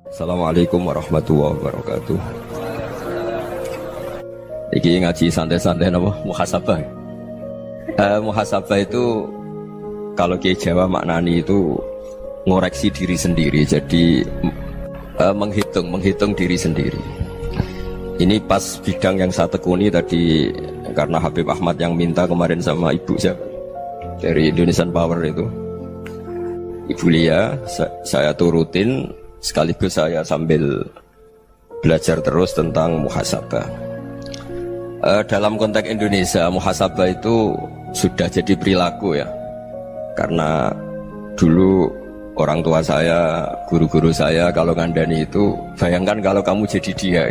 Assalamualaikum warahmatullahi wabarakatuh. Iki ngaji santai-santai apa? Muhasabah. Muhasabah itu kalau Kiai Jawa maknani itu ngoreksi diri sendiri. Jadi menghitung diri sendiri. Ini pas bidang yang saya tekuni tadi karena Habib Ahmad yang minta kemarin sama ibu saya dari Indonesian Power itu. Ibu Lia, saya turutin. Sekaligus saya sambil belajar terus tentang muhasabah. Dalam konteks Indonesia, muhasabah itu sudah jadi perilaku ya. Karena dulu orang tua saya, guru-guru saya kalau ngandani itu, bayangkan kalau kamu jadi dia.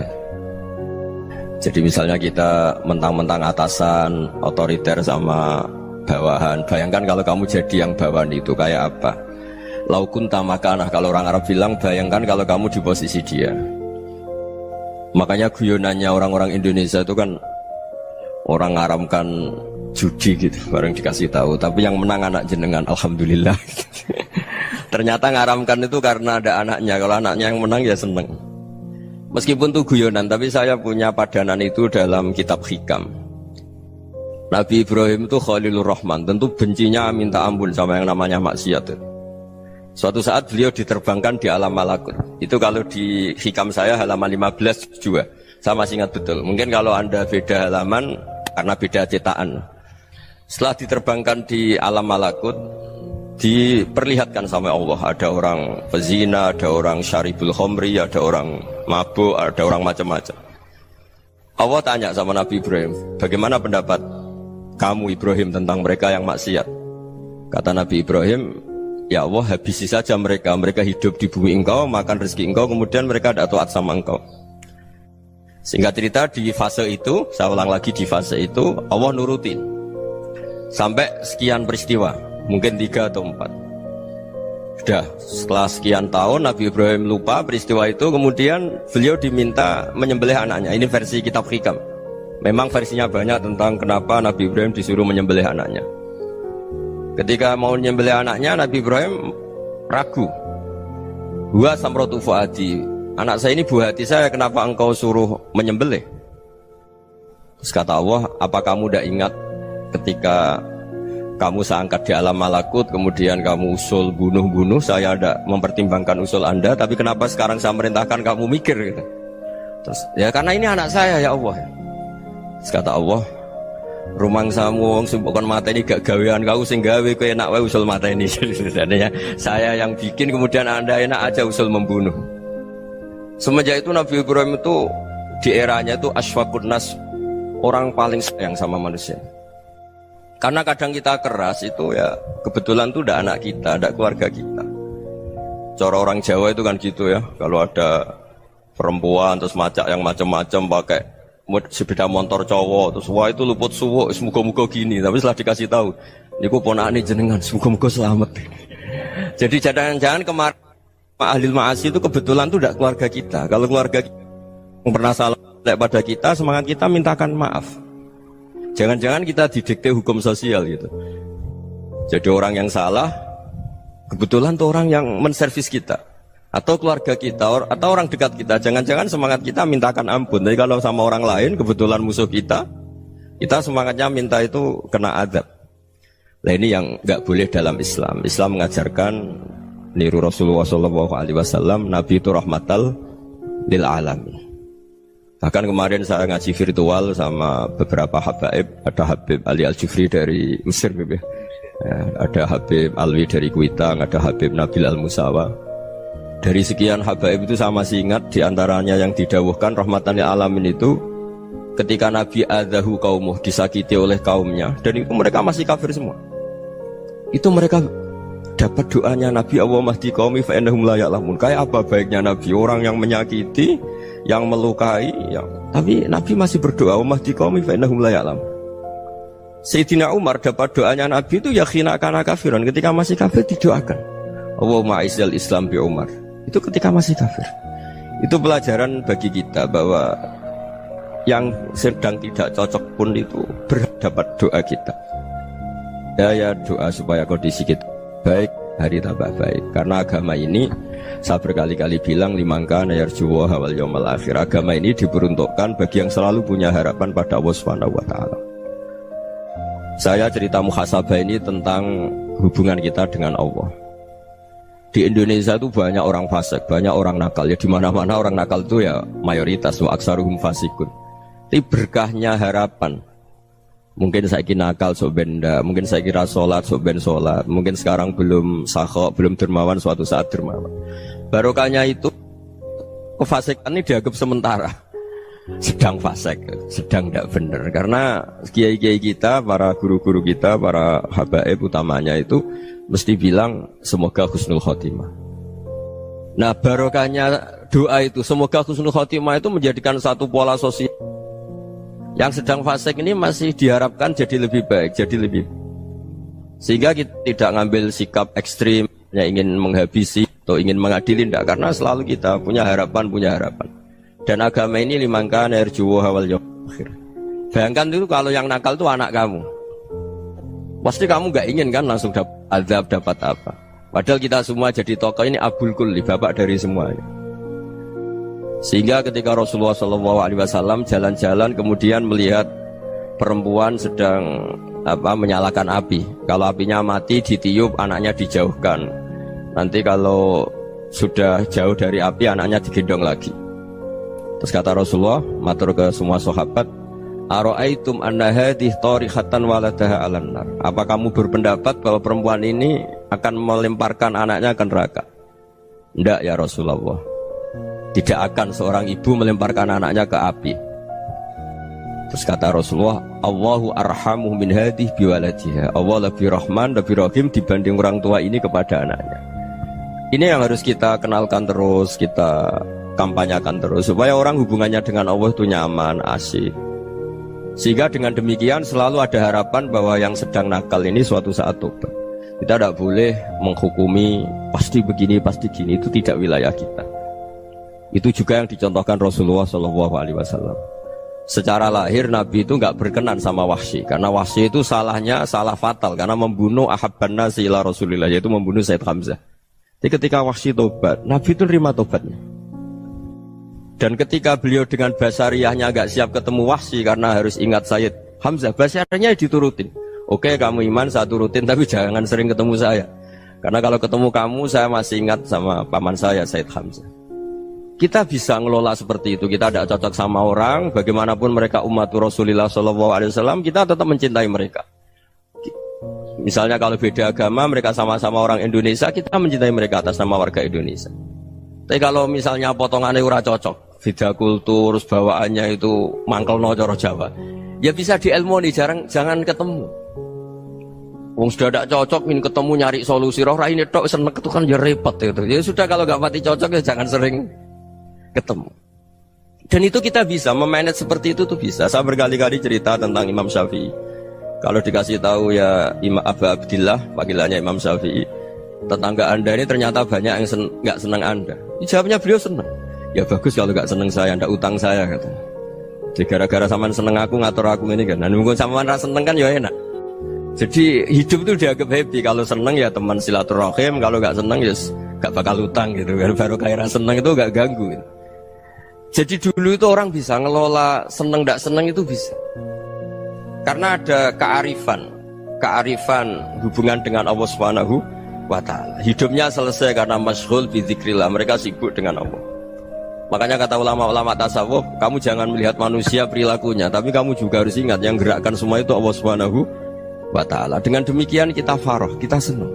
Jadi misalnya kita mentang-mentang atasan, otoriter sama bawahan. Bayangkan kalau kamu jadi yang bawahan itu kayak apa? Laukun tamakanah, kalau orang Arab bilang bayangkan kalau kamu di posisi dia. Makanya guyonannya orang-orang Indonesia itu kan orang ngaramkan judi gitu, bareng dikasih tahu. Tapi yang menang anak jenengan, alhamdulillah. Ternyata ngaramkan itu karena ada anaknya. Kalau anaknya yang menang ya seneng. Meskipun itu guyonan, tapi saya punya padanan itu dalam kitab Hikam. Nabi Ibrahim itu Khalilur Rahman, tentu bencinya minta ampun sama yang namanya maksiat. Suatu saat beliau diterbangkan di alam malakut. Itu kalau di hikam saya halaman 15 juga. Saya masih ingat betul. Mungkin kalau Anda beda halaman karena beda cetakan. Setelah diterbangkan di alam malakut, diperlihatkan sama Allah. Ada orang pezina, ada orang syaribul khomri, ada orang mabuk, ada orang macam-macam. Allah tanya sama Nabi Ibrahim, bagaimana pendapat kamu Ibrahim tentang mereka yang maksiat? Kata Nabi Ibrahim, ya Allah, habisi saja mereka. Mereka hidup di bumi engkau, makan rezeki engkau, kemudian mereka tidak taat sama engkau. Singkat cerita di fase itu, saya ulang lagi di fase itu, Allah nurutin sampai sekian peristiwa, mungkin 3 atau 4. Sudah, setelah sekian tahun Nabi Ibrahim lupa peristiwa itu, kemudian beliau diminta menyembelih anaknya. Ini versi kitab Hikam. Memang versinya banyak tentang kenapa Nabi Ibrahim disuruh menyembelih anaknya. Ketika mau menyembelih anaknya, Nabi Ibrahim ragu. Huwa samratu fuadi, anak saya ini buah hati saya, kenapa engkau suruh menyembelih? Terus kata Allah, apa kamu tidak ingat ketika kamu saya angkat di alam malakut, kemudian kamu usul bunuh-bunuh, saya tidak mempertimbangkan usul Anda, tapi kenapa sekarang saya merintahkan kamu mikir gitu? Terus, ya karena ini anak saya ya Allah. Terus kata Allah, rumang samu wong sing bukan mata ini gak gawean kau sing gawe kowe enak wae usul mata ini. Sebenarnya saya yang bikin, kemudian Anda enak aja usul membunuh. Semenjak itu Nabi Ibrahim itu di eranya itu asfaqun nas, orang paling sayang sama manusia. Karena kadang kita keras itu ya kebetulan tuh udah anak kita, ada keluarga kita. Cara orang Jawa itu kan gitu ya, kalau ada perempuan terus macak yang macam-macam pakai sepeda motor cowok, terus wah itu luput suwo, semoga-moga gini. Tapi setelah dikasih tahu, niku ponakane jenengan, semoga-moga selamat. Jadi jangan-jangan kemarin ahli ma'asi itu kebetulan tuh tidak keluarga kita. Kalau keluarga kita yang pernah salah pada kita, semangat kita mintakan maaf. Jangan-jangan kita didikte hukum sosial gitu. Jadi orang yang salah, kebetulan tuh orang yang menservis kita. Atau keluarga kita, atau orang dekat kita, jangan-jangan semangat kita mintakan ampun. Tapi kalau sama orang lain, kebetulan musuh kita semangatnya minta itu kena adab. Nah ini yang nggak boleh dalam Islam. Islam mengajarkan niru Rasulullah SAW, Nabi itu rahmatal lil alamin. Bahkan kemarin saya ngaji virtual sama beberapa habaib, ada Habib Ali Al-Jufri dari Mesir, ada Habib Alwi dari Kuitang, ada Habib Nabil Al-Musawa. Dari sekian habaib itu saya masih ingat diantaranya yang didawuhkan rahmatan lil alamin itu ketika Nabi adzahu qaumuh, disakiti oleh kaumnya, dan itu mereka masih kafir semua. Itu mereka dapat doanya Nabi, Allahumma hdi qaumi fa innahum la ya'lamun. Kayak apa baiknya Nabi, orang yang menyakiti, yang melukai, tapi Nabi masih berdoa, Allahumma hdi qaumi fa innahum la ya'lamun. Sayyidina Umar dapat doanya Nabi itu ya khina kana kafiran, ketika masih kafir didoakan, Allahumma aizzal Islam bi Umar. Itu ketika masih kafir. Itu pelajaran bagi kita bahwa yang sedang tidak cocok pun itu berdapat doa kita. Ya doa supaya kondisi kita baik, hari tambah baik. Karena agama ini Saya berkali-kali bilang limangka nayarjuwa wal yaumal akhir. Agama ini diperuntukkan bagi yang selalu punya harapan pada Allah Subhanahu wa taala. Saya cerita muhasabah ini tentang hubungan kita dengan Allah. Di Indonesia itu banyak orang fasik, banyak orang nakal. Ya di mana-mana orang nakal itu ya mayoritas, wa aksaruhum fasikun. Tapi berkahnya harapan. Mungkin saya kira nakal sok benda, mungkin saya kira sholat sok ben sholat, mungkin sekarang belum sakhok, belum dermawan, suatu saat dermawan. Barokahnya itu kefasikan ini dianggap sementara, sedang fasik, sedang tidak benar. Karena kiai-kiai kita, para guru-guru kita, para habaib utamanya itu mesti bilang semoga husnul khotimah. Nah barokahnya doa itu semoga husnul khotimah itu menjadikan satu pola sosial. Yang sedang fasik ini masih diharapkan jadi lebih baik, jadi lebih. Sehingga kita tidak ngambil sikap ekstrim, yang ingin menghabisi atau ingin mengadili, tidak. Karena selalu kita punya harapan. Dan agama ini limangka nerjuwa wal yaumal akhir. Bayangkan itu kalau yang nakal itu anak kamu. Pasti kamu nggak ingin kan langsung dapat azab, dapat apa. Padahal kita semua jadi tokoh ini abul kulli, bapak dari semuanya. Sehingga ketika Rasulullah SAW jalan-jalan kemudian melihat perempuan sedang menyalakan api. Kalau apinya mati ditiup, anaknya dijauhkan. Nanti kalau sudah jauh dari api, anaknya digendong lagi. Terus kata Rasulullah, matur ke semua sahabat, Aro'aitum anna hadih tarihatan waladaha alan nar. Apa kamu berpendapat bahwa perempuan ini akan melemparkan anaknya ke neraka? Tidak ya Rasulullah. Tidak akan seorang ibu melemparkan anaknya ke api. Terus kata Rasulullah, Allahu arhamu min hadih biwaladiha. Allah lebih rahman, lebih rahim dibanding orang tua ini kepada anaknya. Ini yang harus kita kenalkan terus, kita kampanyakan terus, supaya orang hubungannya dengan Allah itu nyaman, asik. Sehingga dengan demikian selalu ada harapan bahwa yang sedang nakal ini suatu saat tobat. Kita tidak boleh menghukumi pasti begini, pasti gini, itu tidak wilayah kita. Itu juga yang dicontohkan Rasulullah SAW. Secara lahir Nabi itu nggak berkenan sama Wahsy, karena Wahsy itu salahnya salah fatal karena membunuh ahabban nasi ila Rasulillah, yaitu membunuh Sayyid Hamzah. Jadi ketika Wahsy tobat, Nabi itu nerima tobatnya. Dan ketika beliau dengan basariyahnya nggak siap ketemu Wahsy karena harus ingat Sayyid Hamzah, basariyahnya diturutin. Oke, kamu iman saya turutin, tapi jangan sering ketemu saya. Karena kalau ketemu kamu saya masih ingat sama paman saya Sayyid Hamzah. Kita bisa ngelola seperti itu. Kita tidak cocok sama orang, bagaimanapun mereka umat Rasulullah SAW, kita tetap mencintai mereka. Misalnya kalau beda agama, mereka sama-sama orang Indonesia, kita mencintai mereka atas nama warga Indonesia. Tapi kalau misalnya potongannya ora cocok, beda kultur, bawaannya itu mangkelno cara Jawa, ya bisa diilmoni, jangan ketemu. Wong sudah tidak cocok, ingin ketemu nyari solusi. Roh ini tok seneng itu kan ya repot itu. Ya sudah kalau nggak pati cocok ya jangan sering ketemu. Dan itu kita bisa memanage seperti itu tuh bisa. Saya berkali-kali cerita tentang Imam Syafi'i. Kalau dikasih tahu ya Imam Abu Abdillah, panggilannya Imam Syafi'i, tetangga anda ini ternyata banyak yang nggak senang anda. Jawabnya beliau senang. Ya bagus kalau nggak senang saya, ndak utang saya katanya. Jadi gara-gara saman seneng aku ngatur aku ini kan. Dan mungkin saman rasa seneng kan ya enak. Jadi hidup itu dianggap happy. Kalau seneng ya teman silaturahim, kalau nggak seneng ya nggak bakal utang gitu. Baru kayak seneng itu nggak ganggu. Gitu. Jadi dulu itu orang bisa ngelola seneng tidak seneng itu bisa. Karena ada kearifan hubungan dengan Allah Subhanahu wa taala. Hidupnya selesai karena masyghul bi dzikrillah, mereka sibuk dengan Allah. Makanya kata ulama-ulama tasawuf, kamu jangan melihat manusia perilakunya, tapi kamu juga harus ingat yang gerakkan semua itu Allah Subhanahu wa taala. Dengan demikian kita farah, kita senang.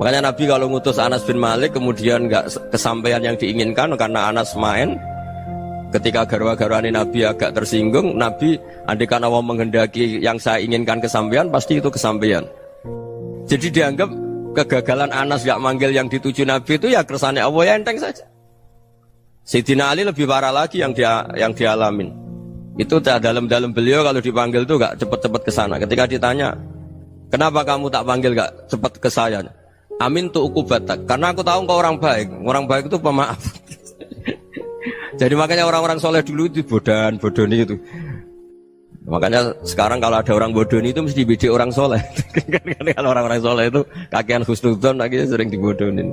Makanya Nabi kalau ngutus Anas bin Malik kemudian nggak kesampaian yang diinginkan karena Anas main. Ketika garwa-garwani Nabi agak tersinggung, Nabi andaikan Allah menghendaki yang saya inginkan kesampaian, pasti itu kesampaian. Jadi dianggap kegagalan Anas gak manggil yang dituju Nabi itu ya kersane Allah, ya enteng saja. Sayyidina Ali lebih parah lagi yang dialamin. Itu dalam beliau kalau dipanggil itu gak cepet-cepet ke sana. Ketika ditanya, kenapa kamu tak panggil gak cepet ke saya? Amin tu ukubatak, karena aku tahu engkau orang baik. Orang baik itu pemaaf. Jadi makanya orang-orang soleh dulu itu bodoni itu. Makanya sekarang kalau ada orang bodoni itu mesti dibidik orang soleh. Kalau orang-orang soleh itu kakean husnudzon lagi sering dibodonin.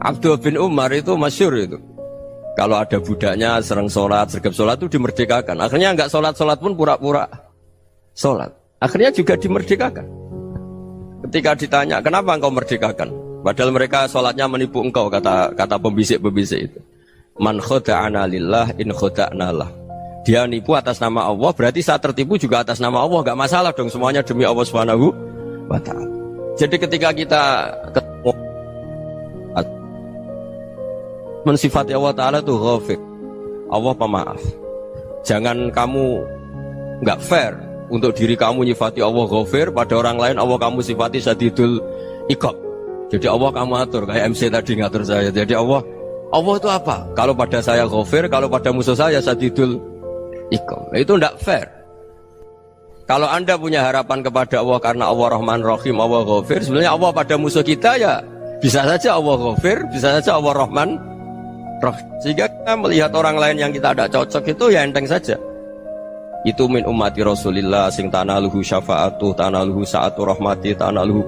Abdullah bin Umar itu masyhur itu. Kalau ada budaknya sering sholat, sergap sholat itu dimerdekakan. Akhirnya enggak sholat-sholat pun pura-pura sholat. Akhirnya juga dimerdekakan. Ketika ditanya, kenapa engkau merdekakan? Padahal mereka sholatnya menipu engkau, kata pembisik-pembisik itu. Man khoda'ana lillah in khoda'na lah. Dia nipu atas nama Allah, berarti saat tertipu juga atas nama Allah. Enggak masalah dong, semuanya demi Allah Subhanahu wa ta'ala. Jadi ketika kita ketemu mensifati Allah Ta'ala itu ghafir, Allah pemaaf. Jangan kamu enggak fair untuk diri kamu nyifati Allah ghafir, pada orang lain Allah kamu sifati syadidul iqab. Jadi Allah kamu atur, kayak MC tadi ngatur saya. Jadi Allah itu apa? Kalau pada saya ghafir, kalau pada musuh saya syadidul iqab. Itu enggak fair. Kalau Anda punya harapan kepada Allah karena Allah Rahman Rahim, Allah ghafir, sebenarnya Allah pada musuh kita ya bisa saja Allah ghafir, bisa saja Allah Rahman Rahim. Sehingga kita melihat orang lain yang kita tidak cocok itu ya enteng saja. Itu min ummati Rasulillah sing tanaluhu syafa'atu, tanaluhu sa'atu rahmati, tanaluhu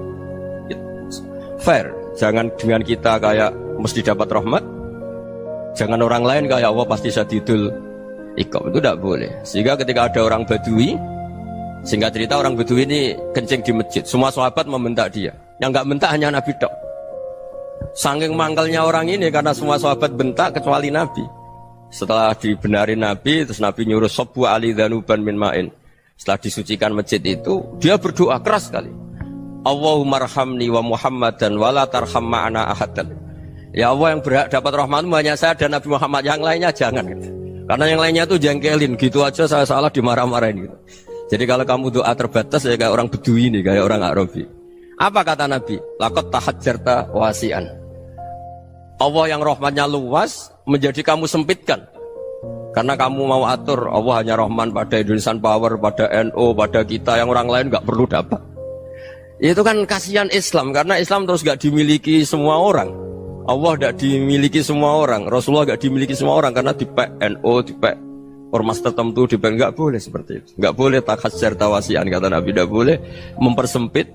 fair. Jangan dengan kita kayak mesti dapat rahmat. Jangan orang lain kayak Allah pasti syadidul iqab. Itu tidak boleh. Sehingga ketika ada orang Badui, singkat cerita orang Badui ini kencing di masjid, semua sahabat membentak dia. Yang enggak bentak hanya Nabi tok. Saking mangkelnya orang ini karena semua sahabat bentak kecuali Nabi. Setelah dibenarin Nabi, terus Nabi nyuruh sobu ali dhanuban min ma'in. Setelah disucikan masjid itu, dia berdoa keras sekali. Allahumma arhamni wa Muhammadan wa la tarham ma'ana ahadan. Ya Allah, yang berhak dapat rahmatmu hanya saya dan Nabi Muhammad, yang lainnya jangan gitu. Karena yang lainnya itu jengkelin, gitu aja saya salah dimarah-marahin gitu. Jadi kalau kamu doa terbatas ya kayak orang Bedui ini, kayak orang Arabi. Apa kata Nabi? Laqad tahajjarta wasi'an. Allah yang rahmatnya luas menjadi kamu sempitkan. Karena kamu mau atur Allah hanya Rahman pada Indonesian Power, pada NU, pada kita yang orang lain nggak perlu dapat. Itu kan kasihan Islam, karena Islam terus nggak dimiliki semua orang. Allah nggak dimiliki semua orang, Rasulullah nggak dimiliki semua orang karena dipek NU, dipek ormas tertentu, dipek nggak boleh seperti itu. Nggak boleh takhasyar tawasian, kata Nabi, nggak boleh mempersempit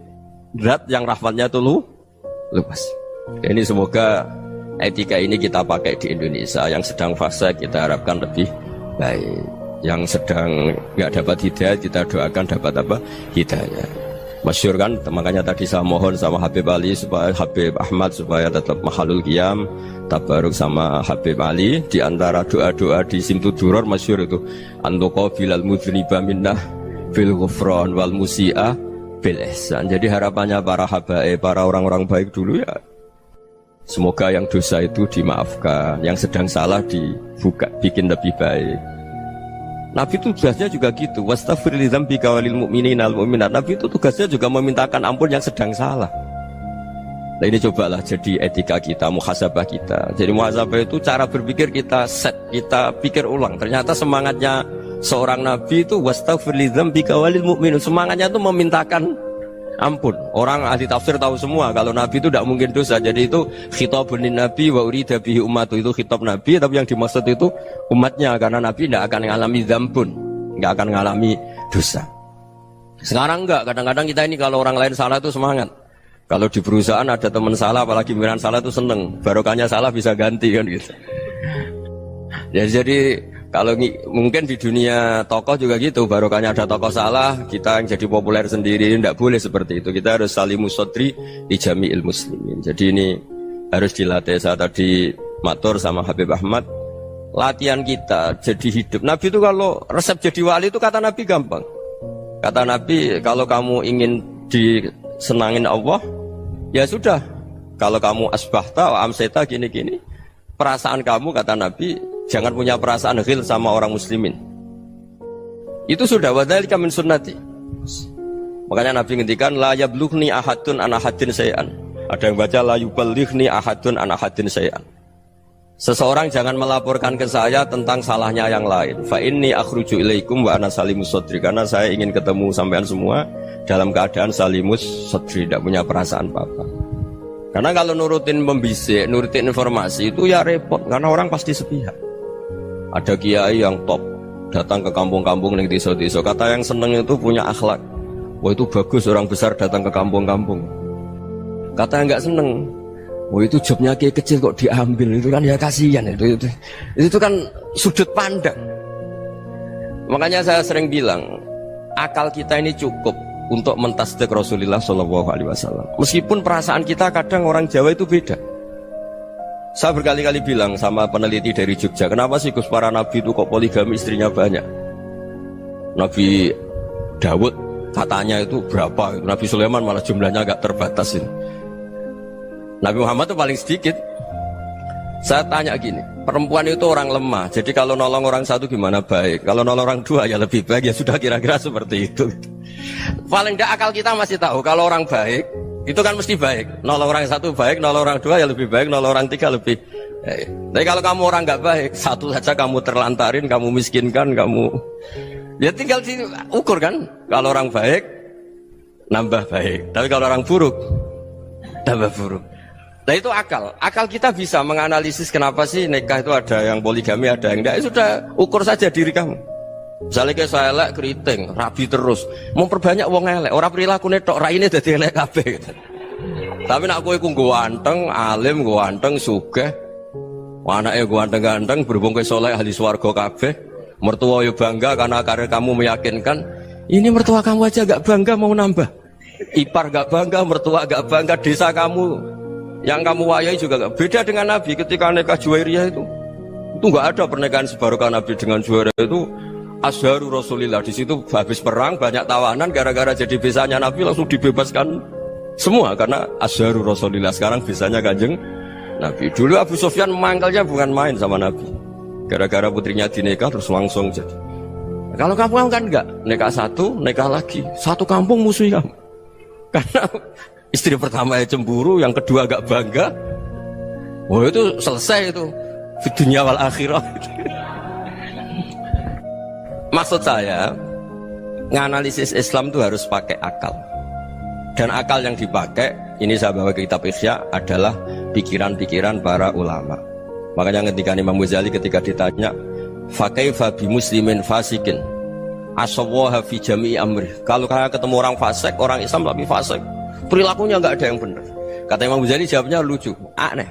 zat yang rahmatnya itu luas. Ini semoga etika ini kita pakai di Indonesia. Yang sedang fase kita harapkan lebih baik. Yang sedang nggak dapat hidayah kita doakan dapat apa? Hidayah. Masyhur kan, makanya tadi saya mohon sama Habib Ali supaya Habib Ahmad supaya tetap mahalul qiyam, tabaruk sama Habib Ali. Di antara doa-doa di Simtud Duror masyhur itu antuqa bilal mudhniba minnah bil ghufran wal musi'ah bil ihsan. Jadi harapannya para habaib, para orang-orang baik dulu ya, semoga yang dosa itu dimaafkan, yang sedang salah dibuka, bikin lebih baik. Nabi itu tugasnya juga gitu. Wastaghfir li dzambika walil mu'minina wal mu'minat. Nabi itu tugasnya juga memintakan ampun yang sedang salah. Nah ini cobalah jadi etika kita, muhasabah kita. Jadi muhasabah itu cara berpikir kita set, kita pikir ulang. Ternyata semangatnya seorang Nabi itu wastaghfir li dzambika walil mu'minun. Semangatnya itu memintakan ampun. Orang ahli tafsir tahu semua kalau Nabi itu tidak mungkin dosa. Jadi itu khitabun lin Nabi wa urida bihi ummatu, itu khitab Nabi, tapi yang dimaksud itu umatnya, karena Nabi tidak akan mengalami dzambun, tidak akan mengalami dosa. Sekarang enggak, kadang-kadang kita ini kalau orang lain salah itu semangat. Kalau di perusahaan ada teman salah, apalagi pimpinan salah itu seneng, barokahnya salah bisa ganti kan gitu. Ya, jadi kalau mungkin di dunia tokoh juga gitu, barokahnya ada tokoh salah, kita yang jadi populer sendiri, tidak boleh seperti itu. Kita harus salimus sodri di jami'il muslimin. Jadi ini harus dilatih. Saya tadi matur sama Habib Ahmad, latihan kita jadi hidup. Nabi itu kalau resep jadi wali itu kata Nabi gampang. Kata Nabi, kalau kamu ingin disenangin Allah, ya sudah. Kalau kamu asbahta wa amseta gini-gini, perasaan kamu, kata Nabi, jangan punya perasaan ghil sama orang muslimin. Itu sudah wadzalika min sunnati. Makanya Nabi ngendikan la yablughni ahadun an ahadin syai'an. Ada yang baca la yuballighni ahadun an ahadin syai'an. Seseorang jangan melaporkan ke saya tentang salahnya yang lain. Fa inni akhruju ilaikum wa ana salimus sadri. Karena saya ingin ketemu sampean semua dalam keadaan salimus sadri, tidak punya perasaan apa-apa. Karena kalau nurutin membisik, nurutin informasi itu ya repot, karena orang pasti sepihak. Ada kiai yang top datang ke kampung-kampung ning desa-desa, kata yang seneng itu punya akhlak. Wah itu bagus orang besar datang ke kampung-kampung. Kata yang nggak seneng, Oh itu jobnya kayak kecil kok diambil, itu kan ya kasihan itu kan sudut pandang. Makanya saya sering bilang akal kita ini cukup untuk mentasdik Rasulullah SAW. Meskipun perasaan kita kadang orang Jawa itu beda. Saya berkali-kali bilang sama peneliti dari Jogja, kenapa sih Gus para nabi itu kok poligami istrinya banyak? Nabi Dawud katanya itu berapa? Nabi Sulaiman malah jumlahnya agak terbatas ini. Nabi Muhammad itu paling sedikit. Saya tanya gini, perempuan itu orang lemah, jadi kalau nolong orang satu gimana baik, kalau nolong orang dua ya lebih baik, ya sudah kira-kira seperti itu. Paling tidak akal kita masih tahu kalau orang baik itu kan mesti baik, nolong orang satu baik, nolong orang dua ya lebih baik, nolong orang tiga lebih baik. Tapi kalau kamu orang nggak baik, satu saja kamu terlantarin, kamu miskinkan, kamu ya tinggal diukur kan. Kalau orang baik nambah baik, tapi kalau orang buruk tambah buruk. Nah itu akal kita bisa menganalisis kenapa sih nikah itu ada yang poligami, ada yang enggak. Sudah ukur saja diri kamu. Misalnya kayak saya elek keriting, rabi terus, memperbanyak wong elek, orang perilaku netok, raine dadi elek kabeh. Tapi nak kowe ku ganteng, alim, ganteng, sugih, anake ganteng-ganteng, berhubung kowe saleh ahli swarga kabeh, mertua yo bangga karena karir kamu meyakinkan. Ini mertua kamu aja gak bangga mau nambah. Ipar gak bangga, mertua gak bangga, desa kamu yang kamu wayai juga gak beda dengan Nabi ketika nikah Juwairiyah itu gak ada pernikahan sebarokah Nabi dengan Juwairiyah itu Azharu Rasulillah. Di situ habis perang banyak tawanan, gara-gara jadi besanya Nabi langsung dibebaskan semua karena Azharu Rasulillah. Sekarang besanya Kanjeng Nabi. Dulu Abu Sufyan memangkalnya bukan main sama Nabi, gara-gara putrinya dinikah terus langsung jadi. Kalau kamu kan enggak, nikah satu, nikah lagi, satu kampung musuh kamu karena istri pertama ya cemburu, yang kedua agak bangga. Wah itu selesai itu di dunia wal akhirah. Maksud saya nganalisis Islam itu harus pakai akal. Dan akal yang dipakai, ini saya bawa ke kitab Ihya, adalah pikiran-pikiran para ulama. Makanya ketika Imam Ghazali ketika ditanya fakaifa bi muslimin fasikin asawwaha fi jami'i amri, kalau kalian ketemu orang fasik, orang Islam tapi fasik, perilakunya nggak ada yang benar. Kata Imam Ghazali jawabnya lucu, aneh.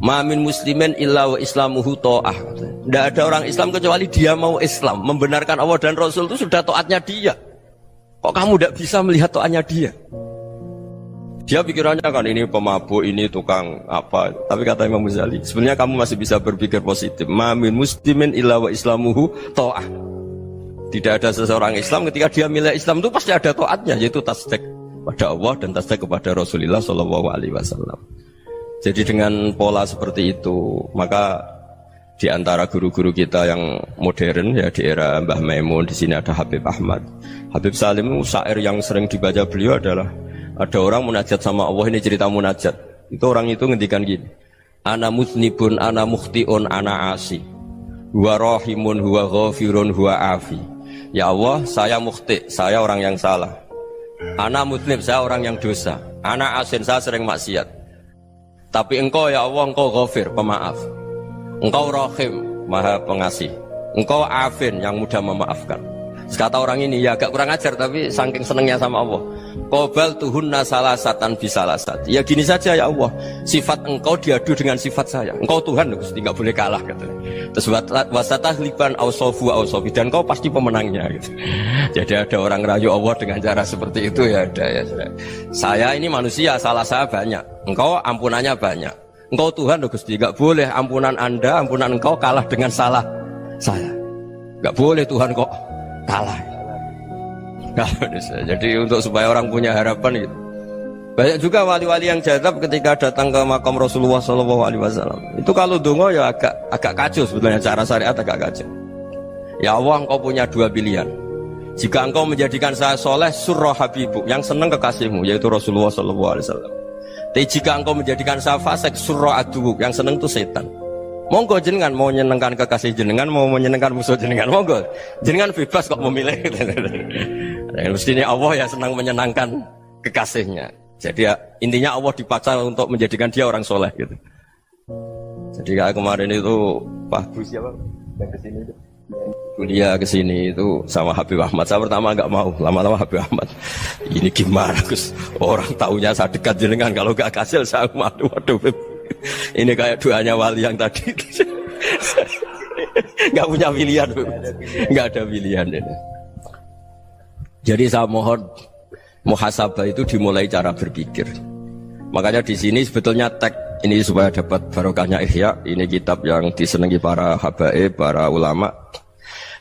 Ma min muslimin illa wa islamuhu ta'ah. Tidak ada orang Islam kecuali dia mau Islam, membenarkan Allah dan Rasul itu sudah taatnya dia. Kok kamu tidak bisa melihat taatnya dia? Dia pikirannya kan ini pemabuk, ini tukang apa. Tapi kata Imam Ghazali, sebenarnya kamu masih bisa berpikir positif. Ma min muslimin illa wa islamuhu ta'ah. Tidak ada seseorang Islam ketika dia milih Islam itu pasti ada taatnya, yaitu tasdik pada Allah dan tasdik kepada Rasulullah SAW. Jadi dengan pola seperti itu, maka di antara guru-guru kita yang modern ya di era Mbah Maimun, di sini ada Habib Ahmad, Habib Salim, syair yang sering dibaca beliau adalah ada orang munajat sama Allah. Ini cerita munajat. Itu orang itu ngendikan gini, ana muznibun, ana mukhtiun, ana asi, huwa rahimun, huwa ghafirun, huwa afi. Ya Allah, saya mukhti, saya orang yang salah. Ana muznib, saya orang yang dosa. Ana asin, saya sering maksiat. Tapi engkau ya Allah, engkau ghafir, pemaaf. Engkau rahim, maha pengasih. Engkau afin, yang mudah memaafkan. Kata orang ini, ya agak kurang ajar, tapi saking senengnya sama Allah. Qobal tuhunna salasatan bisalasat. Ya gini saja ya Allah, sifat engkau diadu dengan sifat saya. Engkau Tuhan, Gusti, nggak boleh kalah katanya. Terus wasatah liban ausofu ausofi, dan engkau pasti pemenangnya gitu. Jadi ada orang rayu Allah dengan cara seperti itu ya ada ya. Saya ini manusia, salah saya banyak. Engkau ampunannya banyak. Engkau Tuhan, Gusti, nggak boleh ampunan Anda, ampunan engkau kalah dengan salah saya. Nggak boleh Tuhan kok kalah. Jadi untuk supaya orang punya harapan gitu. Banyak juga wali-wali yang jadab ketika datang ke makam Rasulullah SAW. Itu kalau dongo ya agak kacau sebetulnya, cara syariat agak kacau. Ya Allah, engkau punya dua pilihan. Jika engkau menjadikan saya soleh, surah habibu, yang senang kekasihmu, yaitu Rasulullah SAW. Tapi jika engkau menjadikan saya fasik, surah aduh, yang senang itu setan. Monggo jenengan mau menyenangkan kekasih jenengan, mau menyenangkan musuh jenengan, monggo jenengan bebas kok memilih. Mestinya Allah ya senang menyenangkan kekasihnya. Jadi ya, intinya Allah dipaksa untuk menjadikan dia orang soleh gitu. Jadi kayak kemarin itu Pak Gus siapa yang kesini itu kuliah ke sini itu sama Habib Ahmad. Saya pertama nggak mau, lama-lama Habib Ahmad. Ini gimana Gus? Orang taunya saya dekat jenengan, kalau nggak kasil saya waduh. Ini kayak doanya wali yang tadi. Nggak punya pilihan, nggak ada pilihan ini. Jadi saya mohon muhasabah itu dimulai cara berpikir. Makanya di sini sebetulnya tag ini supaya dapat barokahnya Ihya. Ini kitab yang disenangi para habaib, para ulama.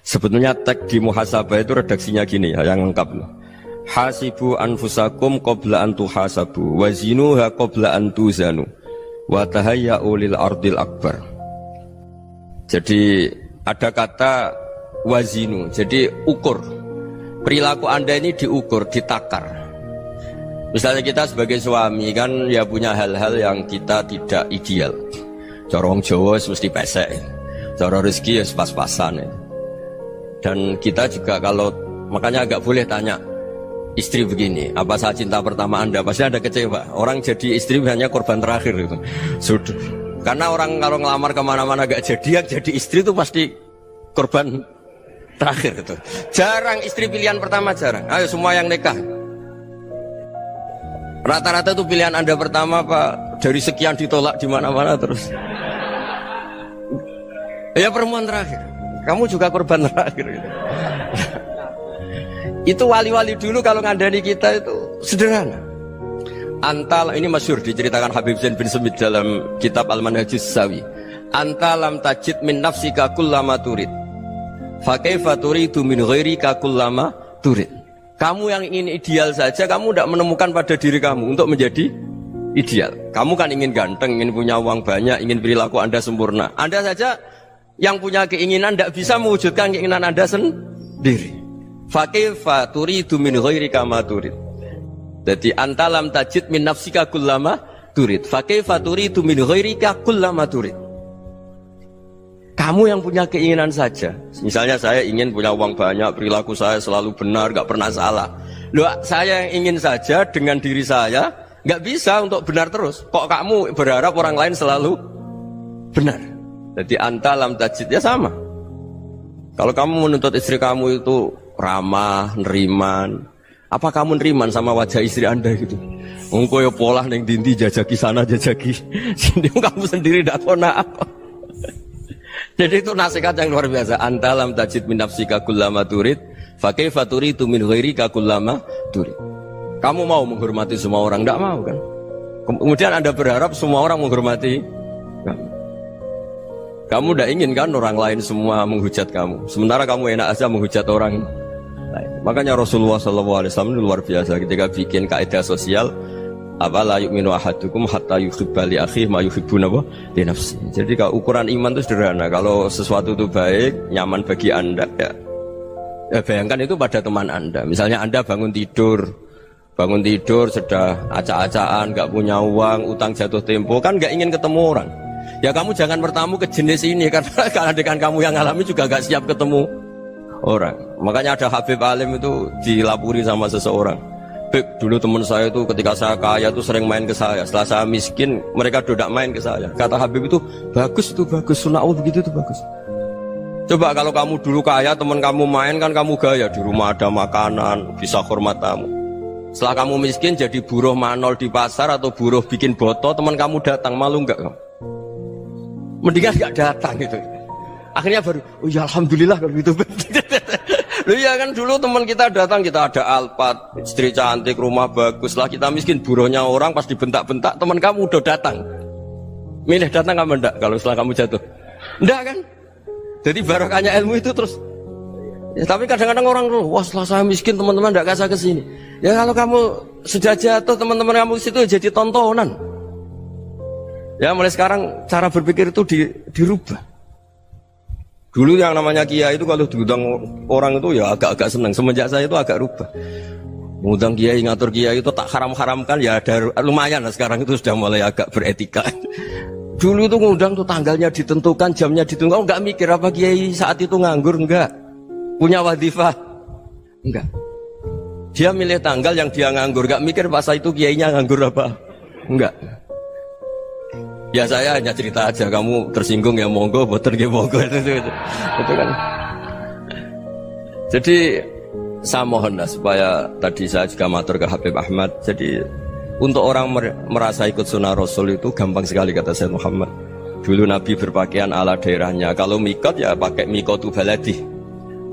Sebetulnya tag di muhasabah itu redaksinya gini ya, yang lengkap. Hasibu anfusakum qabla an tuhasabu wazinuha qabla an tuzanu wa tahayya'u lil ardil akbar. Jadi ada kata wazinu, jadi ukur. Perilaku Anda ini diukur, ditakar. Misalnya kita sebagai suami kan ya punya hal-hal yang kita tidak ideal. Corong Jawa mesti pesek, cara rezeki ya pas-pasan. Dan kita juga kalau makanya agak boleh tanya istri begini, apa saat cinta pertama Anda? Pasti Anda kecewa. Orang jadi istri hanya korban terakhir itu. Sudah. Karena orang kalau ngelamar kemana-mana gak jadi, yang jadi istri itu pasti korban terakhir itu. Jarang istri pilihan pertama, jarang. Ayo semua yang nikah. Rata-rata itu pilihan Anda pertama Pak, dari sekian ditolak di mana-mana terus. Ya perempuan terakhir. Kamu juga korban terakhir gitu. Itu wali-wali dulu kalau ngandani kita itu sederhana. Antal ini masyhur diceritakan Habib Zain bin Semit dalam kitab Al-Manhajus Sawi. Antalam tajid min nafsika kullama turid. Fa kaifa turidu min ghairika kullama turid. Kamu yang ingin ideal saja kamu tidak menemukan pada diri kamu untuk menjadi ideal. Kamu kan ingin ganteng, ingin punya uang banyak, ingin perilaku Anda sempurna. Anda saja yang punya keinginan tidak bisa mewujudkan keinginan Anda sendiri. Fakaifa turidu min ghairika ma turid. Jadi antalam tajid min nafsika kullama turid. Fakaifa turidu min ghairika kullama turid. Kamu yang punya keinginan saja. Misalnya saya ingin punya uang banyak, perilaku saya selalu benar, gak pernah salah. Loh, saya yang ingin saja dengan diri saya gak bisa untuk benar terus. Kok kamu berharap orang lain selalu benar? Jadi antalam tajid ya sama. Kalau kamu menuntut istri kamu itu ramah, neriman, apa kamu neriman sama wajah istri Anda gitu? Engkau ya pola neng dindi jajaki sana jajaki sini, kamu sendiri tidak tahu apa. Jadi itu nasihat yang luar biasa. Antalam tajid min nafsika kullama turid, fa kaifa turidu min ghairika kullama turid. Kamu mau menghormati semua orang? Tidak mau kan? Kemudian Anda berharap semua orang menghormati kamu. Kamu tidak ingin kan orang lain semua menghujat kamu. Sementara kamu enak aja menghujat orang lain. Makanya Rasulullah SAW luar biasa ketika bikin kaidah sosial. Apa la yu'minu ahadukum hatta yuhibba li akhihi ma yuhibbu li nafsihi. Jadi kalau ukuran iman itu sederhana. Kalau sesuatu itu baik, nyaman bagi Anda ya bayangkan itu pada teman Anda. Misalnya Anda bangun tidur sudah acak-acakan, gak punya uang, utang jatuh tempo, kan gak ingin ketemu orang. Ya kamu jangan bertamu ke jenis ini, karena dengan kamu yang alami juga gak siap ketemu orang. Makanya ada Habib Alim itu dilapuri sama seseorang. Beb, dulu teman saya itu ketika saya kaya itu sering main ke saya. Setelah saya miskin, mereka tidak main ke saya. Kata Habib itu bagus, sunnaul begitu itu bagus. Coba kalau kamu dulu kaya, teman kamu main kan kamu gaya. Di rumah ada makanan, bisa hormat tamu. Setelah kamu miskin jadi buruh manol di pasar atau buruh bikin boto, teman kamu datang, malu enggak kamu? Mendingan enggak datang gitu. Akhirnya baru, oh ya alhamdulillah kalau gitu. Loh iya kan dulu teman kita datang, kita ada Alphard, istri cantik, rumah bagus. Lah kita miskin, buruhnya orang pas dibentak-bentak, teman kamu udah datang. Milih datang apa enggak kalau setelah kamu jatuh? Enggak kan? Jadi barokahnya ilmu itu terus. Ya, tapi kadang-kadang orang tuh, wah setelah saya miskin teman-teman enggak kasih ke sini. Ya kalau kamu sudah jatuh, teman-teman kamu di situ jadi tontonan. Ya mulai sekarang cara berpikir itu dirubah. Dulu yang namanya kiai itu kalau diundang orang itu ya agak-agak senang. Semenjak saya itu agak rubah. Mengundang kiai, ngatur kiai itu tak haram-haramkan ya ada lumayan lah, sekarang itu sudah mulai agak beretika. Dulu itu ngundang tuh tanggalnya ditentukan, jamnya ditentukan. Oh, enggak mikir apa kiai saat itu nganggur, enggak. Punya wadifah, enggak. Dia milih tanggal yang dia nganggur, enggak mikir pas itu kiainya nganggur apa, enggak. Ya saya hanya cerita aja, kamu tersinggung ya monggo, boten ya monggo itu kan. Jadi saya mohonlah supaya tadi saya juga matur ke Habib Ahmad. Jadi untuk orang merasa ikut sunnah Rasul itu gampang sekali kata Sayyid Muhammad. Dulu Nabi berpakaian ala daerahnya. Kalau mikot ya pakai mikotu baladi.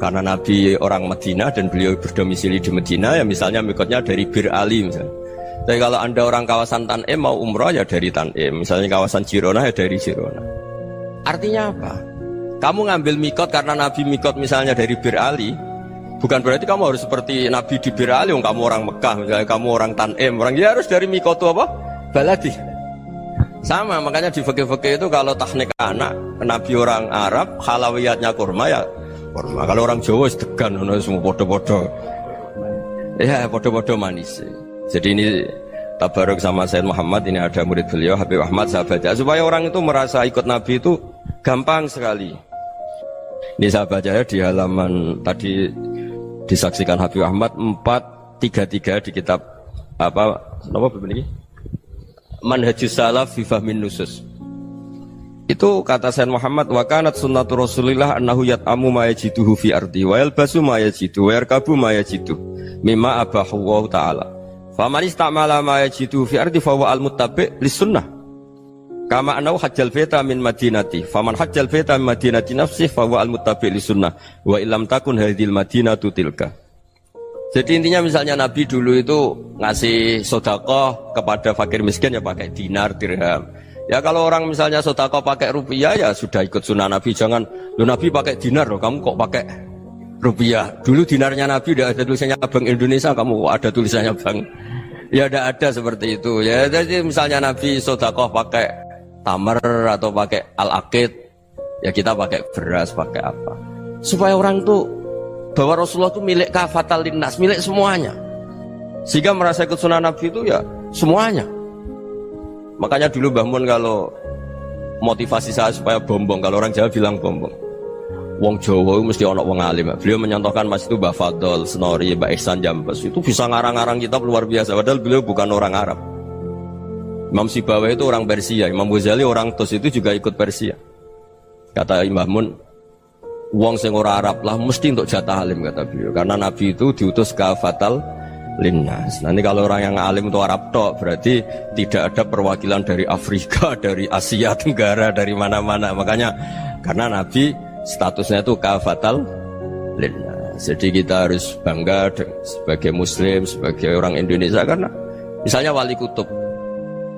Karena Nabi orang Madinah dan beliau berdomisili di Madinah, ya misalnya mikotnya dari Bir Ali misalnya. Tapi kalau Anda orang kawasan Tanim mau umrah ya dari Tanim. Misalnya kawasan Jirona ya dari Jirona. Artinya apa? Kamu ngambil mikot karena Nabi mikot misalnya dari Bir Ali, bukan berarti kamu harus seperti Nabi di Bir Ali. Kamu orang Mekah, misalnya kamu orang Tanim, orang ya harus dari mikot itu apa? Baladi. Sama, makanya di fikih-fikih itu kalau tahnik anak, Nabi orang Arab, halawiyatnya kurma ya kurma. Kalau orang Jawa sedegan, semua bodoh-bodoh. Ya bodoh-bodoh manis. Jadi ini tabaruk sama Sayyid Muhammad, ini ada murid beliau Habib Ahmad, saya baca supaya orang itu merasa ikut Nabi itu gampang sekali. Ini saya baca ya di halaman tadi disaksikan Habib Ahmad 433 di kitab apa begini? Manhajus Salaf fi Fahmin Nusus. Itu kata Sayyid Muhammad, wa kanat sunnatu Rasulillah annahu yat'amu ma yajiduhu fi ardi wa yalbasu ma yajidu wa yarkabu ma yajidu mimma abahu Allah taala. Faman istamala ma yajiduhu fi ardi fa huwa al-muttabi' lis-sunnah. Kama anau hajjal baita min madinati, faman hajjal baita min madinati nafsih fa huwa al-muttabi' lisunnah wa illam takun hadhil madinatu tilka. Jadi intinya misalnya Nabi dulu itu ngasih sedekah kepada fakir miskin ya pakai dinar, dirham. Ya kalau orang misalnya sedekah pakai rupiah ya sudah ikut sunnah Nabi. Jangan lu Nabi pakai dinar loh, kamu kok pakai rupiah. Dulu dinarnya Nabi udah ada tulisannya Bank Indonesia, kamu kok ada tulisannya Bank. Ya tidak ada seperti itu. Ya jadi misalnya Nabi sedekah pakai tamar atau pakai al-aqid, ya kita pakai beras, pakai apa, supaya orang tuh bahwa Rasulullah itu milik kafatal linnas, milik semuanya, sehingga merasa ikut sunnah Nabi itu ya semuanya. Makanya dulu Mbah Mun kalau motivasi saya supaya bombong, kalau orang Jawa bilang bombong, wong Jawa mesti ono wong alim. Beliau menyontohkan mas itu Mbah Fadol, Senori, Mbah Ihsan Jambes, itu bisa ngarang-ngarang kitab luar biasa, padahal beliau bukan orang Arab. Imam Sibawai itu orang Persia, Imam Ghazali orang Tus itu juga ikut Persia. Kata Mbah Mun, wong sing ora Arab lah mesti untuk jatah alim kata beliau, karena Nabi itu diutus kafatal linnas. Nanti kalau orang yang alim itu Arab tok, berarti tidak ada perwakilan dari Afrika, dari Asia Tenggara, dari mana-mana. Makanya karena Nabi statusnya itu kafatal linnas. Jadi kita harus bangga sebagai Muslim, sebagai orang Indonesia, karena misalnya Wali Kutub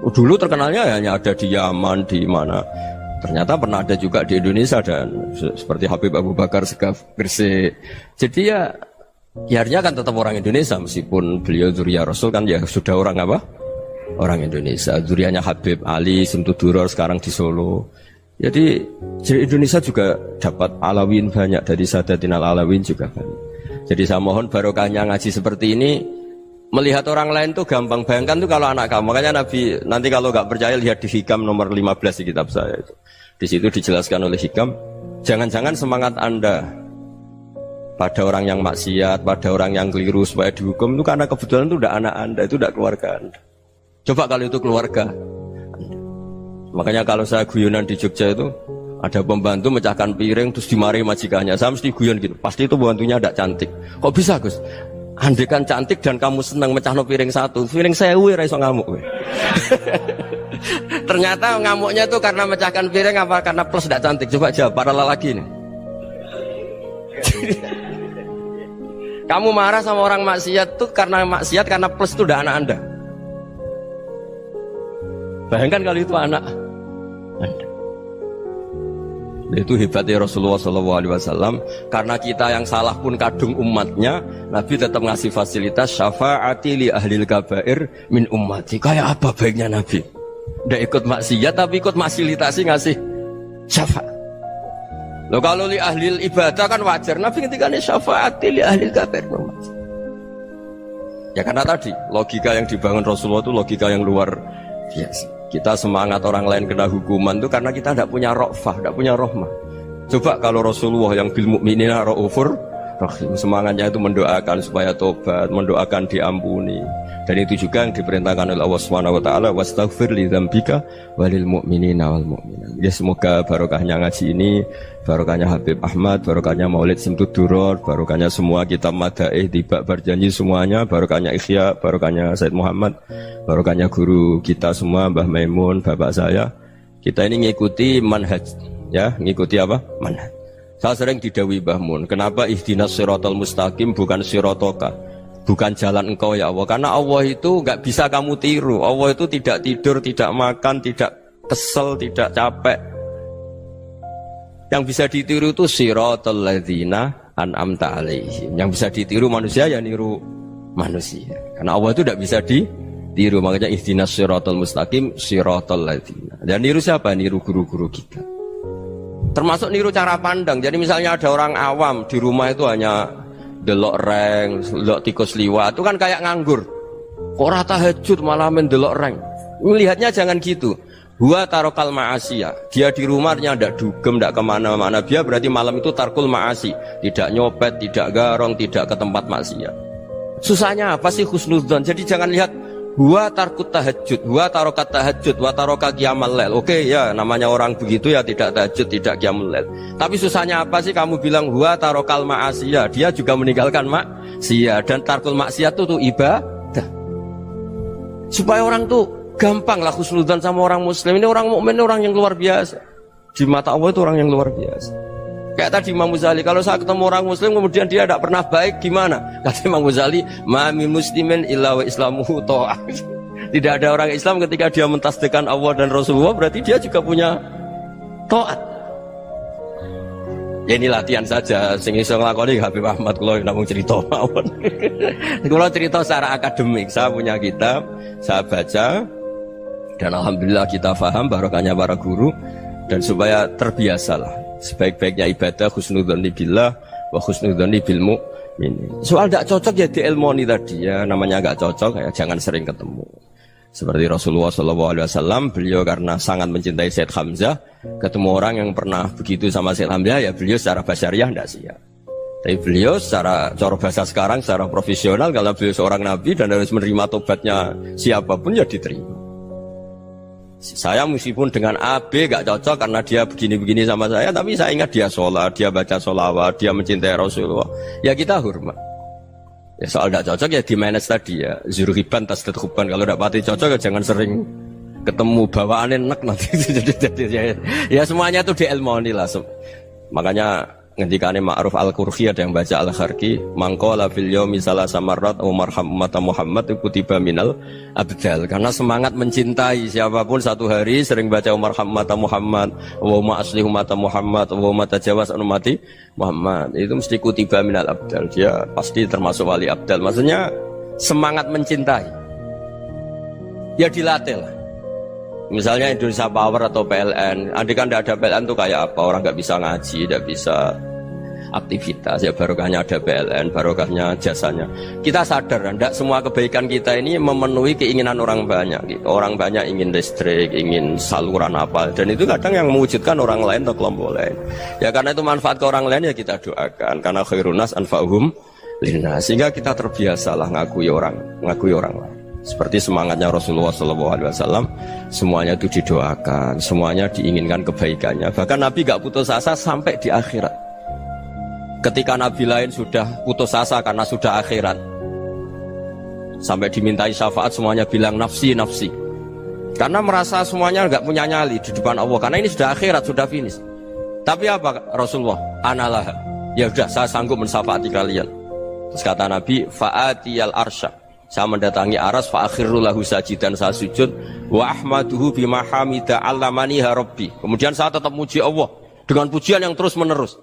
dulu terkenalnya hanya ada di Yaman, di mana. Ternyata pernah ada juga di Indonesia, dan seperti Habib Abu Bakar Segaf Gresik. Jadi ya akhirnya kan tetap orang Indonesia, meskipun beliau zuriyah Rasul kan ya sudah orang apa? Orang Indonesia. Zuriyahnya Habib Ali Simtuduror sekarang di Solo. Jadi Indonesia juga dapat Alawin banyak, dari Sadatin Al-Alawin juga banyak. Jadi saya mohon barokahnya ngaji seperti ini. Melihat orang lain tuh gampang, bayangkan tuh kalau anak kamu. Makanya Nabi, nanti kalau nggak percaya lihat di Hikam nomor 15 di kitab saya itu. Di situ dijelaskan oleh Hikam, jangan-jangan semangat Anda pada orang yang maksiat, pada orang yang keliru supaya dihukum itu karena kebetulan itu udah anak Anda, itu udah keluarga Anda. Coba kalau itu keluarga Anda. Makanya kalau saya guyonan di Jogja itu, ada pembantu mecahkan piring terus dimarahi majikannya, saya mesti guyon gitu, pasti itu pembantunya tidak cantik. Kok bisa Gus? Andai kan cantik dan kamu senang mecahno piring satu, piring 1000 ora iso ngamuk. Ternyata ngamuknya tuh karena mecahkan piring apa karena plus tidak cantik? Coba jawab para lelaki nih. Kamu marah sama orang maksiat tuh karena maksiat, karena plus itu udah anak Anda. Bayangkan kalau itu anak Anda. Itu hebatnya Rasulullah SAW. Karena kita yang salah pun kadung umatnya, Nabi tetap ngasih fasilitas syafaati li ahlil kabair min ummati. Kayak apa baiknya Nabi? Udah ikut maksiat tapi ikut fasilitasi ngasih syafaat. Loh kalau li ahlil ibadah kan wajar, Nabi ketika ini syafaati li ahlil kabair min ummati. Ya karena tadi logika yang dibangun Rasulullah itu logika yang luar biasa. Kita semangat orang lain kena hukuman itu karena kita tidak punya ra'fah, tidak punya rahmah. Coba kalau Rasulullah yang bil mukminina raufur rahim. Semangatnya itu mendoakan supaya tobat, mendoakan diampuni. Dan itu juga yang diperintahkan oleh Allah Subhanahu wa taala, wastaghfir li dzambika walil mu'minina wal mu'minat. Ya semoga barokahnya ngaji ini, barokahnya Habib Ahmad, barokahnya Maulid Simtud Duror, barokahnya semua kitab madaih, tiba berjanji semuanya, barokahnya Ikhya, barokahnya Said Muhammad, barokahnya guru kita semua, Mbah Maimun, bapak saya. Kita ini ngikuti manhaj, ya, ngikuti apa? Manhaj. Saya sering didhawuhi Mbah Mun, kenapa ihdinas siratal mustaqim bukan siratoka, bukan jalan engkau ya Allah, karena Allah itu nggak bisa kamu tiru. Allah itu tidak tidur, tidak makan, tidak kesel, tidak capek. Yang bisa ditiru itu siratal ladzina an'amta alaihim. Yang bisa ditiru manusia ya niru manusia, karena Allah itu tidak bisa ditiru. Makanya ihdinas siratal mustaqim siratal ladzina. Dan niru siapa? Niru guru-guru kita. Termasuk niru cara pandang. Jadi misalnya ada orang awam di rumah itu hanya delok reng, delok tikus liwat, itu kan kayak nganggur. Kok ora tahajud malah mendelok reng. Melihatnya jangan gitu. Huwa tarokal ma'asiyah. Dia di rumahnya ndak dugem, ndak kemana-mana. Dia berarti malam itu tarkul ma'asi. Tidak nyopet, tidak garong, tidak ke tempat maksiat. Susahnya apa sih husnudzon? Jadi jangan lihat huwa tarkut tahajud, huwa tarokat tahajud, wa taroka qiyamal lail. Oke ya, namanya orang begitu ya tidak tahajud, tidak qiyamul lail. Tapi susahnya apa sih kamu bilang huwa tarokal ma'asiyah? Dia juga meninggalkan maksiat, dan tarkul maksiat itu tuh ibadah. Supaya orang tuh gampang lah husnudzon sama orang muslim. Ini orang mukmin, orang yang luar biasa. Di mata Allah itu orang yang luar biasa. Kayak tadi Imam Ghazali, kalau saya ketemu orang muslim kemudian dia tidak pernah baik, gimana? Kata Imam Ghazali, ma min muslimin illa wa islamuhu ta'ah. Tidak ada orang Islam ketika dia mentasdihkan Allah dan Rasulullah, berarti dia juga punya taat. Ya ini latihan saja, sing iso nglakoni Habib Ahmad kula namung cerita mawon. Kula cerita secara akademik, saya punya kitab, saya baca, dan alhamdulillah kita paham barokahnya para guru, dan supaya terbiasalah. Sebaik-baiknya ibadah husnudzon billah wa husnudzon bil mu'min. Soal tidak cocok ya diilmoni tadi ya, namanya nggak cocok ya jangan sering ketemu. Seperti Rasulullah SAW, beliau karena sangat mencintai Said Hamzah, ketemu orang yang pernah begitu sama Said Hamzah ya beliau secara basyariah tidak siap. Tapi beliau secara cara bahasa sekarang, secara profesional, kalau beliau seorang nabi dan harus menerima tobatnya siapapun ya diterima. Saya meskipun dengan A, B gak cocok karena dia begini-begini sama saya, tapi saya ingat dia sholat, dia baca sholawat, dia mencintai Rasulullah, ya kita hormat. Ya soal gak cocok ya di manage tadi ya, zurhiban tasdad huban. Kalau gak pati cocok ya jangan sering ketemu, bawaannya enak nanti. Ya semuanya itu diilmoni lah. Makanya ngendikane Ma'ruf Al-Qurhi ada yang baca Al-Kharqi, mangqala fil yaumi salasa marrat wa marham ummata Muhammad kutiba minal abdal. Karena semangat mencintai siapapun satu hari sering baca marham ummata Muhammad wa ma asli ummata Muhammad wa ma tajawaz an ummati Muhammad, itu mesti kutiba minal abdal. Dia pasti termasuk wali abdal. Maksudnya semangat mencintai ya dilatih lah. Misalnya Indonesia Power atau PLN, andai kan tidak ada PLN tuh kayak apa? Orang nggak bisa ngaji, nggak bisa aktivitas. Ya barokahnya ada PLN, barokahnya jasanya. Kita sadar, tidak semua kebaikan kita ini memenuhi keinginan orang banyak. Gitu. Orang banyak ingin listrik, ingin saluran apa, dan itu kadang yang mewujudkan orang lain atau kelompok lain. Ya karena itu manfaat ke orang lain ya kita doakan. Karena khairunas anfa'uhum linnas. Sehingga kita terbiasalah ngakui orang lain. Seperti semangatnya Rasulullah SAW, semuanya itu didoakan, semuanya diinginkan kebaikannya. Bahkan Nabi gak putus asa sampai di akhirat. Ketika Nabi lain sudah putus asa karena sudah akhirat, sampai dimintai syafaat semuanya bilang nafsi, nafsi. Karena merasa semuanya gak punya nyali di depan Allah, karena ini sudah akhirat, sudah finish. Tapi apa Rasulullah? Analah, ya udah saya sanggup mensyafaati kalian. Terus kata Nabi, fa'atiyal arsya, saya mendatangi aras, fa'akhirru lahu sajidan, saya sujud, wa ahmaduhu bima hamida allamaniha rabbi. Kemudian saya tetap muji Allah dengan pujian yang terus menerus.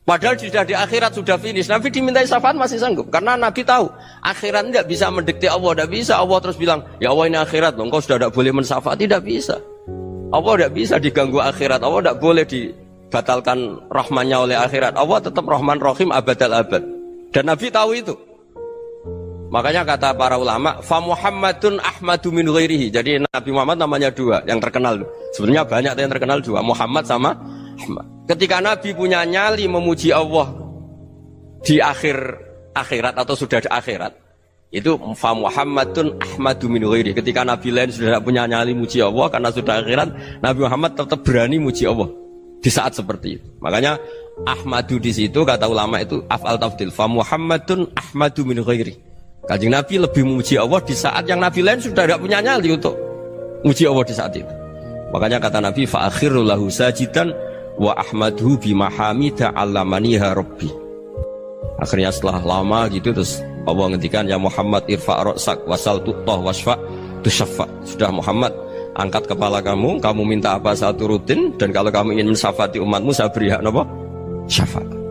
Padahal sudah di akhirat, sudah finish. Nabi dimintai syafaat masih sanggup, karena Nabi tahu akhirat tidak bisa mendikte Allah, tidak bisa. Allah terus bilang, ya Allah ini akhirat loh, engkau sudah tidak boleh mensyafaat, tidak bisa. Allah tidak bisa diganggu akhirat, Allah tidak boleh dibatalkan rahmannya oleh akhirat. Allah tetap Rahman Rahim abadal abad. Dan Nabi tahu itu. Makanya kata para ulama, fa Muhammadun ahmadu min ghairihi. Jadi Nabi Muhammad namanya dua yang terkenal. Sebenarnya banyak yang terkenal dua, Muhammad sama Ahmad. Ketika Nabi punya nyali memuji Allah di akhir akhirat atau sudah di akhirat itu fa Muhammadun ahmadu min ghairi. Ketika Nabi lain sudah tidak punya nyali muji Allah karena sudah akhirat, Nabi Muhammad tetap berani muji Allah di saat seperti itu. Makanya ahmadu di situ kata ulama itu af'al tafdil, fa Muhammadun ahmadu min ghairi. Kanjeng Nabi lebih memuji Allah di saat yang Nabi lain sudah tidak punya nyali untuk muji Allah di saat itu. Makanya kata Nabi fa akhiru lahu sajidan wa ahmaduhu bi mahamida 'allamaniha rabbi. Akhirnya setelah lama gitu terus Allah ngendikan ya Muhammad irfa' ra'sak wasal tu'tah wasfa' tusyaffa. Sudah Muhammad, angkat kepala kamu, kamu minta apa saya turutin, dan kalau kamu ingin mensyafaati umatmu saya beri hak napa? Syafaat.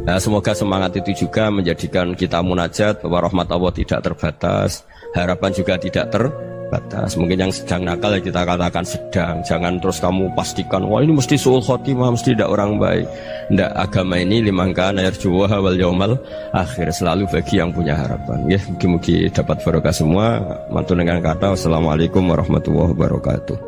Nah, semoga semangat itu juga menjadikan kita munajat bahwa rahmat Allah tidak terbatas, harapan juga tidak terbatas. Mungkin yang sedang nakal ya kita katakan sedang, jangan terus kamu pastikan wah ini mesti suul khotimah, mesti tidak orang baik. Ndak, agama ini liman kana yarjuwa wal yaumal akhir, selalu bagi yang punya harapan. Ya, mugi-mugi dapat barokah semua. Mantu dengan kata wassalamualaikum warahmatullahi wabarakatuh.